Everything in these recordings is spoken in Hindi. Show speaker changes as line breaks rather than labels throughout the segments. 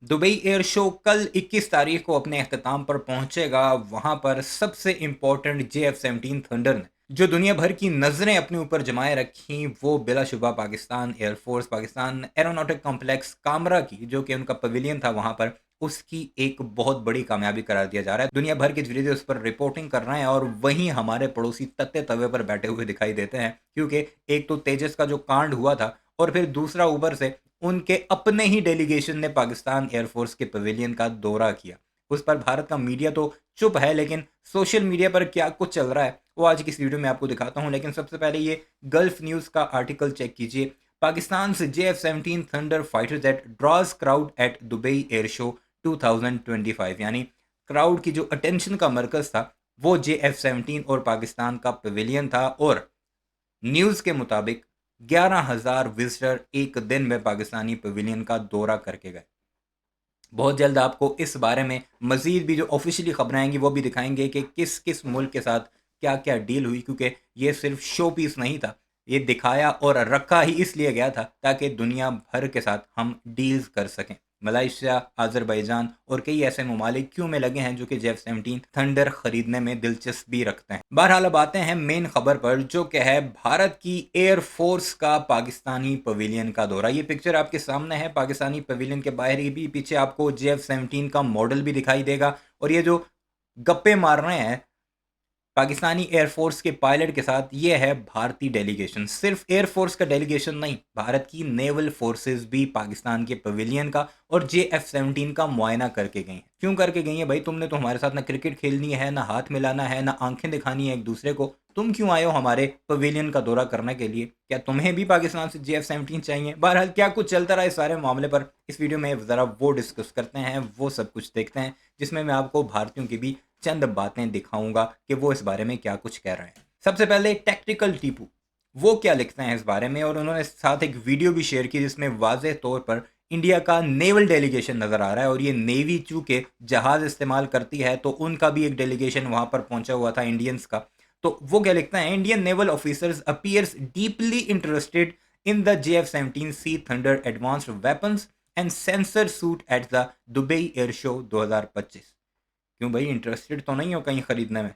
दुबई एयर शो कल 21 तारीख को अपने अख्ताम पर पहुंचेगा। वहां पर सबसे इंपॉर्टेंट JF-17 थंडर ने जो दुनिया भर की नज़रें अपने ऊपर जमाए रखी, वो बिलाशुबा Pakistan air force, Pakistan aeronautic complex Kamra की, जो कि उनका पवेलियन था वहां पर, उसकी एक बहुत बड़ी कामयाबी करार दिया जा रहा है। दुनिया भर के जरिए उस पर रिपोर्टिंग कर रहे हैं और वहीं हमारे पड़ोसी तत्ते तवे पर बैठे हुए दिखाई देते हैं, क्योंकि एक तो तेजस का जो कांड हुआ था और फिर दूसरा ऊपर से उनके अपने ही डेलीगेशन ने पाकिस्तान एयरफोर्स के पवेलियन का दौरा किया। उस पर भारत का मीडिया तो चुप है, लेकिन सोशल मीडिया पर क्या कुछ चल रहा है वो आज की इस वीडियो में आपको दिखाता हूं। लेकिन सबसे पहले ये गल्फ न्यूज का आर्टिकल चेक कीजिए। पाकिस्तान से JF-17 Thunder fighter jet draws crowd at Dubai air show 2025, यानी क्राउड की जो अटेंशन का मरकज था वो JF-17 और पाकिस्तान का पवेलियन था। और न्यूज़ के मुताबिक 11,000 विजिटर एक दिन में पाकिस्तानी पवेलियन का दौरा करके गए। बहुत जल्द आपको इस बारे में मजीद भी जो ऑफिशियली खबरें आएंगी वो भी दिखाएंगे कि किस किस मुल्क के साथ क्या क्या डील हुई, क्योंकि ये सिर्फ शो पीस नहीं था, ये दिखाया और रखा ही इसलिए गया था ताकि दुनिया भर के साथ हम डील्स कर सकें। मलाइशिया, अजरबैजान और कई ऐसे ममालिक क्यों में लगे हैं जो कि JF-17 थंडर खरीदने में दिलचस्पी रखते हैं। बहरहाल अब आते हैं मेन खबर पर, जो कि है भारत की एयरफोर्स का पाकिस्तानी पवेलियन का दौरा। ये पिक्चर आपके सामने है। पाकिस्तानी पवेलियन के बाहर ही भी पीछे आपको JF-17 का मॉडल भी दिखाई देगा। और ये जो गप्पे मार रहे हैं पाकिस्तानी एयरफोर्स के पायलट के साथ, ये है भारतीय डेलीगेशन। सिर्फ एयरफोर्स का डेलीगेशन नहीं, भारत की नेवल फोर्सेस भी पाकिस्तान के पवेलियन का और JF-17 का मुआयना करके गई हैं। क्यों करके गई हैं भाई? तुमने तो हमारे साथ ना क्रिकेट खेलनी है, ना हाथ मिलाना है, ना आंखें दिखानी है एक दूसरे को। तुम क्यों आए हो हमारे पवेलियन का दौरा करने के लिए? क्या तुम्हें भी पाकिस्तान से JF-17 चाहिए? बहरहाल क्या कुछ चलता रहा इस सारे मामले पर इस वीडियो में ज़रा वो डिस्कस करते हैं, वो सब कुछ देखते हैं, जिसमें मैं आपको भारतीयों की भी चंद बातें दिखाऊंगा कि वो इस बारे में क्या कुछ कह रहे हैं। सबसे पहले टैक्टिकल टीपू, वो क्या लिखते हैं इस बारे में, और उन्होंने साथ एक वीडियो भी शेयर की जिसमें वाज़ेह तौर पर इंडिया का नेवल डेलीगेशन नज़र आ रहा है। और ये नेवी चूंकि जहाज़ इस्तेमाल करती है तो उनका भी एक डेलीगेशन वहां पर पहुंचा हुआ था इंडियंस का। तो वो क्या लिखते हैं, Indian naval officers appears deeply interested in the JF-17 Sea Thunder advanced weapons and sensor suite at the Dubai air show 2025। क्यों भाई, इंटरेस्टेड तो नहीं हो कहीं खरीदने में?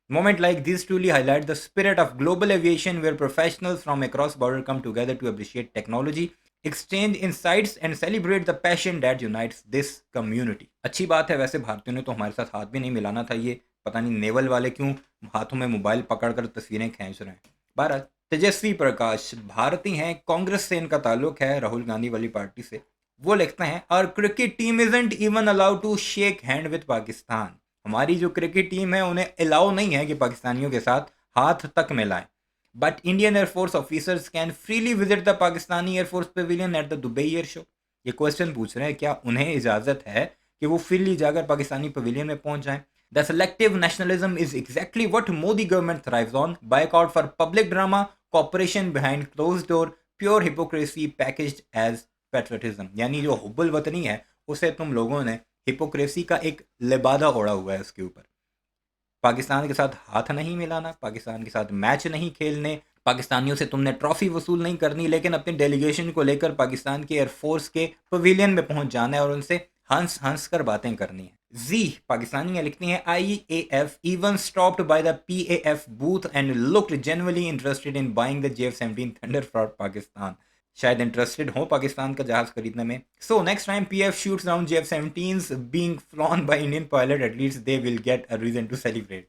Moment like this truly highlight the spirit of global aviation, where professionals from across border come together to appreciate technology, exchange insights and celebrate the passion that unites this community. अच्छी बात है। वैसे भारतीयों ने तो हमारे साथ हाथ भी नहीं मिलाना था। ये पता नहीं नेवल वाले क्यों हाथों में मोबाइल पकड़कर तस्वीरें खींच रहे हैं। बारह तेजस्वी प्रकाश भारती हैं, कांग्रेस से इनका ताल्लुक है, राहुल गांधी वाली पार्टी से। वो लिखते हैं, और cricket team isn't even allowed to shake hand with Pakistan. हमारी जो क्रिकेट टीम है उन्हें अलाउ नहीं है कि पाकिस्तानियों के साथ हाथ तक मिलाएं। But Indian air force officers can freely visit the Pakistani air force pavilion eight the Dubai air show. ये क्वेश्चन पूछ रहे हैं, क्या उन्हें इजाज़त है कि वो फ्रीली जाकर पाकिस्तानी पवेलियन में पहुंच जाएं? The selective nationalism is exactly what Modi government thrives on. Boycott for public drama, cooperation behind close door, pure hypocrisy packaged as patriotism. यानी जो हुब्बुल वतनी है उसे तुम लोगों ने हिपोक्रेसी का एक लिबादा ओढ़ा हुआ है उसके ऊपर। पाकिस्तान के साथ हाथ नहीं मिलाना, पाकिस्तान के साथ मैच नहीं खेलने, पाकिस्तानियों से तुमने ट्रॉफी वसूल नहीं करनी, लेकिन अपने डेलीगेशन को लेकर पाकिस्तान के एयरफोर्स के पवेलियन में पहुंच जाना है और उनसे हंस हंस कर बातें करनी है। जी पाकिस्तानियां लिखती हैं, IAF even stopped by the PAF booth and looked genuinely interested in buying the JF-17 Thunder for Pakistan। शायद इंटरेस्टेड हो पाकिस्तान का जहाज खरीदने में। So next time PF shoots down JF-17s being flown by Indian pilot, at least they will get a reason to celebrate।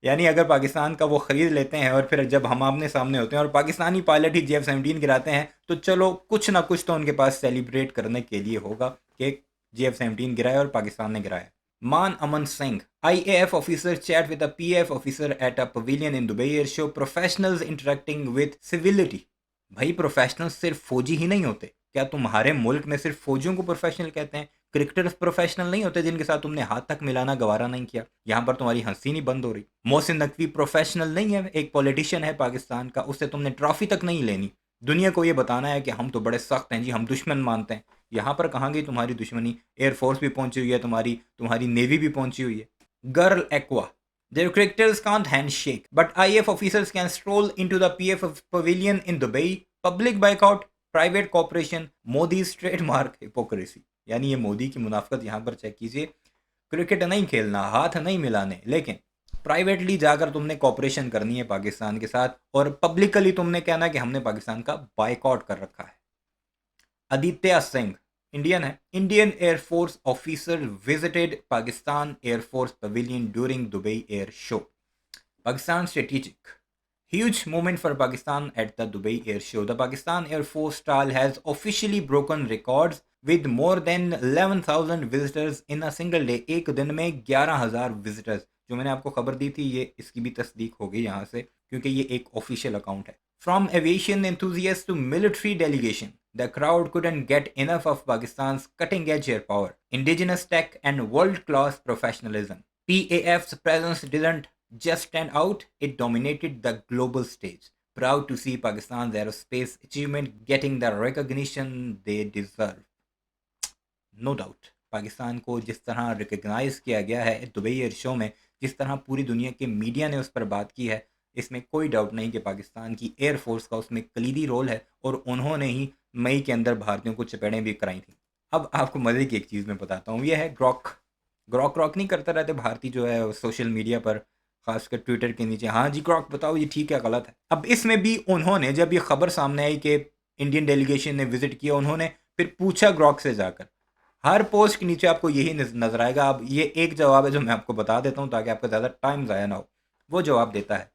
यानी अगर पाकिस्तान का वो खरीद लेते हैं और फिर जब हम आमने सामने होते हैं और पाकिस्तानी पायलट ही JF-17 गिराते हैं, तो चलो कुछ ना कुछ तो उनके पास सेलिब्रेट करने के लिए होगा कि JF-17 गिराया और पाकिस्तान ने गिराया। Maan Aman Singh, IAF officer chat with a PF officer at a pavilion in Dubai air show, professionals interacting with civility. भाई प्रोफेशनल सिर्फ फौजी ही नहीं होते। क्या तुम्हारे मुल्क में सिर्फ फौजियों को प्रोफेशनल कहते हैं? क्रिकेटर्स प्रोफेशनल नहीं होते जिनके साथ तुमने हाथ तक मिलाना गवारा नहीं किया? यहाँ पर तुम्हारी हंसी नहीं बंद हो रही। मोहसिन नकवी प्रोफेशनल नहीं है, एक पॉलिटिशियन है पाकिस्तान का, उससे तुमने ट्रॉफी तक नहीं लेनी। दुनिया को ये बताना है कि हम तो बड़े सख्त हैं जी, हम दुश्मन मानते हैं। यहाँ पर कहाँ गई तुम्हारी दुश्मनी? एयरफोर्स भी पहुंची हुई है तुम्हारी, तुम्हारी नेवी भी पहुंची हुई है। Girl aqua, their cricketers can't handshake, but IF officers can stroll into the PF pavilion in Dubai. Public boycott, private cooperation, Modi's trademark hypocrisy। यानी ये मोदी की मुनाफकत यहाँ पर चेक कीजिए। क्रिकेट नहीं खेलना, हाथ नहीं मिलाने, लेकिन प्राइवेटली जाकर तुमने कॉपरेशन करनी है पाकिस्तान के साथ और पब्लिकली तुमने कहना कि हमने पाकिस्तान का बायकॉट कर रखा है। आदित्य सिंह इंडियन है, Indian air force officer visited Pakistan air force pavilion during Dubai air show. Pakistan strategic. Huge moment for Pakistan at the Dubai Air Show. The Pakistan Air Force stall has officially broken records with more than 11,000 visitors in a single day. एक दिन में 11,000 visitors. जो मैंने आपको खबर दी थी ये इसकी भी तस्दीक हो गई यहाँ से, क्योंकि ये एक ऑफिशियल अकाउंट है. From aviation enthusiasts to military delegation, the crowd couldn't get enough of Pakistan's cutting-edge air power, indigenous tech and world-class professionalism. PAF's presence didn't just stand out, it dominated the global stage. Proud to see Pakistan's aerospace achievement getting the recognition they deserve. No doubt. Pakistan को जिस तरह रिकग्नाइज किया गया है दुबई एयर शो में, जिस तरह पूरी दुनिया के मीडिया ने उस पर बात की है, इसमें कोई डाउट नहीं कि पाकिस्तान की एयरफोर्स का उसमें कलीदी रोल है और उन्होंने ही मई के अंदर भारतीयों को चपेड़ें भी कराई थी. अब आपको मज़े की एक चीज़ मैं बताता हूँ, यह है ग्रॉक. ग्रॉक नहीं करते रहते भारतीय जो है सोशल मीडिया पर, खासकर ट्विटर के नीचे, हाँ जी ग्रॉक बताओ ये ठीक है गलत है. अब इसमें भी उन्होंने, जब ये खबर सामने आई कि इंडियन डेलीगेशन ने विजिट किया, उन्होंने फिर पूछा ग्रॉक से जाकर. हर पोस्ट के नीचे आपको यही नजर आएगा. अब ये एक जवाब है जो मैं आपको बता देता हूँ ताकि आपका ज़्यादा टाइम ज़ाया ना हो. वो जवाब देता है,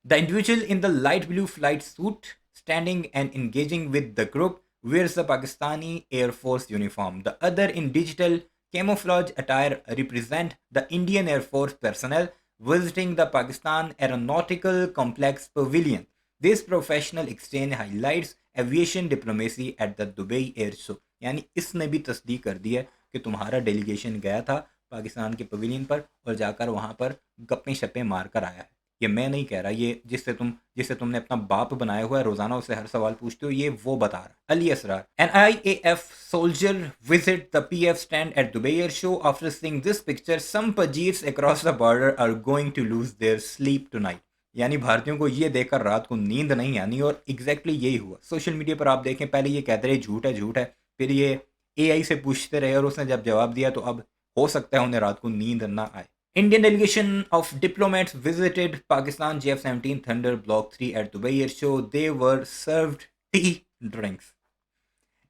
the individual in the light blue flight suit standing and engaging with the group wears the Pakistani Air Force uniform. The other in digital camouflage attire represent the Indian Air Force personnel visiting the Pakistan Aeronautical Complex Pavilion. This professional exchange highlights aviation diplomacy at the Dubai Air Show. यानी इसने भी तस्दीक कर दी है कि तुम्हारा डेलीगेशन गया था पाकिस्तान के पवेलियन पर और जाकर वहाँ पर गप्पे शप्पे मार कर आया है. ये मैं नहीं कह रहा, ये जिससे तुमने अपना बाप बनाया हुआ है, रोजाना उससे हर सवाल पूछते हो, ये वो बता रहा. Ali Asrar, an IAF soldier visit the PF stand at Dubai Air Show. After seeing this picture, some Pajeers across the border are going to lose their sleep tonight. यानी भारतीयों को ये देखकर रात को नींद नहीं आनी, और एग्जैक्टली यही हुआ. सोशल मीडिया पर आप देखें, पहले ये कहते रहे झूठ है, फिर ये AI से पूछते रहे और उसने जब जवाब दिया तो अब हो सकता है उन्हें रात को नींद ना आए. Indian delegation of diplomats visited Pakistan JF-17 Thunder Block 3 at Dubai Air Show. They were served tea drinks.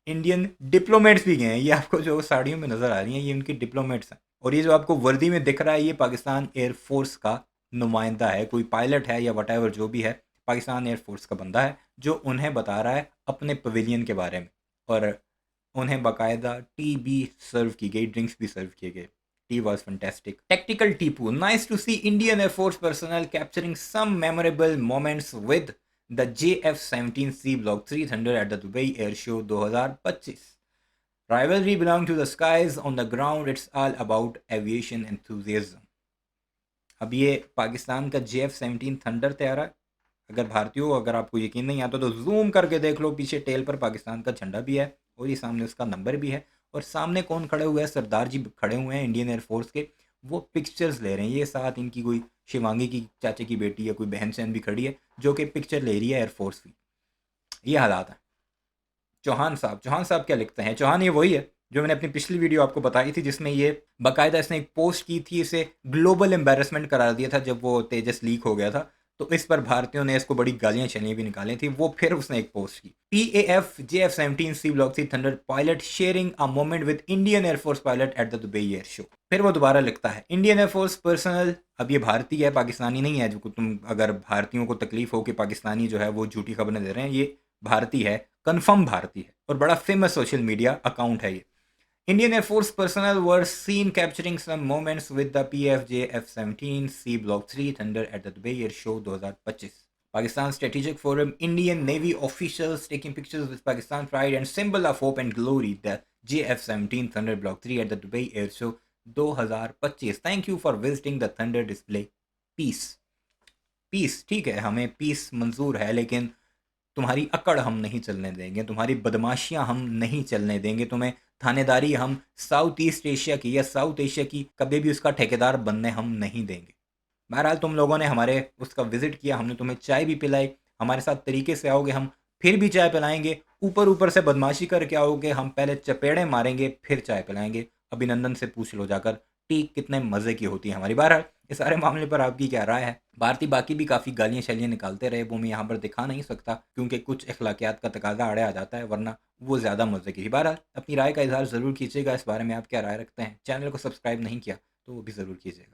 Indian diplomats भी गए हैं. ये आपको जो साड़ियों में नज़र आ रही हैं ये उनकी डिप्लोमेट्स हैं, और ये जो आपको वर्दी में दिख रहा है ये पाकिस्तान एयरफोर्स का नुमाइंदा है, कोई पायलट है या वट जो भी है, पाकिस्तान एयरफोर्स का बंदा है जो उन्हें बता रहा है अपने पवेलियन के बारे में, और उन्हें बाकायदा टी भी सर्व की गई, ड्रिंक्स भी सर्व किए गए. Tea was fantastic. Tactical Tipu. Nice to see Indian Air Force personnel capturing some memorable moments with the JF-17C Block 3 Thunder at the Dubai Air Show 2025. Rivalry belong to the skies, on the ground it's all about aviation enthusiasm. अब ये पाकिस्तान का JF-17 थंडर तैयार है. अगर भारतीयों, अगर आपको यकीन नहीं आता तो जूम करके देख लो, पीछे टेल पर पाकिस्तान का झंडा भी है और ये सामने उसका नंबर भी है, और सामने कौन खड़े हुए हैं, सरदार जी खड़े हुए हैं इंडियन एयरफोर्स के, वो पिक्चर्स ले रहे हैं. ये साथ इनकी कोई शिवांगी की चाचे की बेटी या कोई बहन सहन भी खड़ी है जो कि पिक्चर ले रही है एयरफोर्स की. ये हालात हैं. चौहान साहब क्या लिखते हैं? चौहान ये वही है जो मैंने अपनी पिछली वीडियो आपको बताई थी जिसमें ये बाकायदा इसने एक पोस्ट की थी, इसे ग्लोबल एम्बेरसमेंट करार दिया था जब वो तेजस लीक हो गया था, तो इस पर भारतीयों ने इसको बड़ी गालियां छलियां भी निकाली थी. वो फिर उसने एक पोस्ट की, PAF JF-17C Block 3 Thunder pilot sharing a moment with Indian air force pilot eight the Dubai air show. फिर वो दोबारा लिखता है, इंडियन एयरफोर्स पर्सनल, अब ये भारतीय है, पाकिस्तानी नहीं है. जो तुम अगर भारतीयों को तकलीफ हो कि पाकिस्तानी जो है वो झूठी खबरें दे रहे हैं, ये भारतीय है, कन्फर्म भारतीय है, और बड़ा फेमस सोशल मीडिया अकाउंट है ये. Indian Air Force personnel were seen capturing some moments with the PFJ F-17C Block 3 Thunder at the Dubai Air Show 2025. Pakistan Strategic Forum, Indian Navy officials taking pictures with Pakistan pride and symbol of hope and glory, the JF-17 Thunder Block 3 at the Dubai Air Show 2025. Thank you for visiting the Thunder display. Peace. Peace ठीक है, हमें पीस मंजूर है, लेकिन तुम्हारी अकड़ हम नहीं चलने देंगे, तुम्हारी बदमाशियां हम नहीं चलने देंगे, तुम्हें थानेदारी हम साउथ ईस्ट एशिया की या साउथ एशिया की कभी भी उसका ठेकेदार बनने हम नहीं देंगे. बहरहाल तुम लोगों ने हमारे उसका विजिट किया, हमने तुम्हें चाय भी पिलाई, हमारे साथ तरीके से आओगे हम फिर भी चाय पिलाएंगे, ऊपर ऊपर से बदमाशी करके आओगे, हम पहले चपेड़े मारेंगे फिर चाय पिलाएंगे। अभिनंदन से पूछ लो जाकर टी कितने मज़े की होती है हमारी। बहरहाल इस सारे मामले पर आपकी क्या राय है? भारती बाकी भी काफ़ी गालियाँ शैलियाँ निकालते रहे, वो मैं यहाँ पर दिखा नहीं सकता क्योंकि कुछ अखलाकियात का तकाजा आड़े आ जाता है, वरना वो ज़्यादा मज़े की थी। बहरहाल अपनी राय का इजहार ज़रूर कीजिएगा, इस बारे में आप क्या राय रखते हैं? चैनल को सब्सक्राइब नहीं किया तो वो भी ज़रूर कीजिएगा।